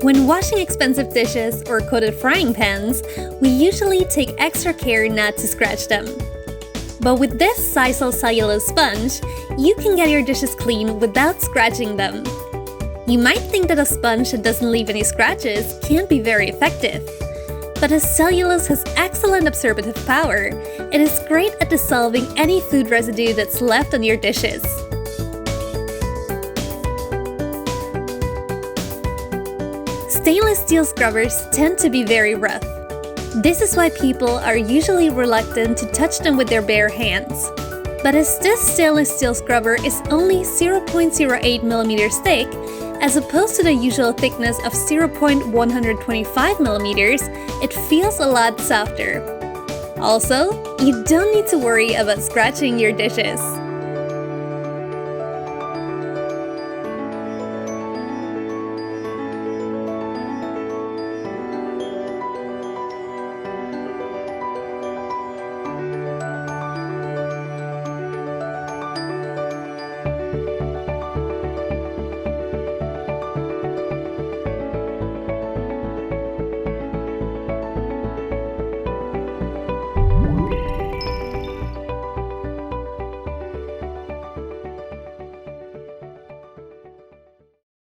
When washing expensive dishes or coated frying pans, we usually take extra care not to scratch them. But with this SHINIL cellulose sponge, you can get your dishes clean without scratching them. You might think that a sponge that doesn't leave any scratches can't be very effective. But as cellulose has excellent absorptive power, it is great at dissolving any food residue that's left on your dishes. Stainless steel scrubbers tend to be very rough. This is why people are usually reluctant to touch them with their bare hands. But as this stainless steel scrubber is only 0.08mm thick, as opposed to the usual thickness of 0.125mm, it feels a lot softer. Also, you don't need to worry about scratching your dishes.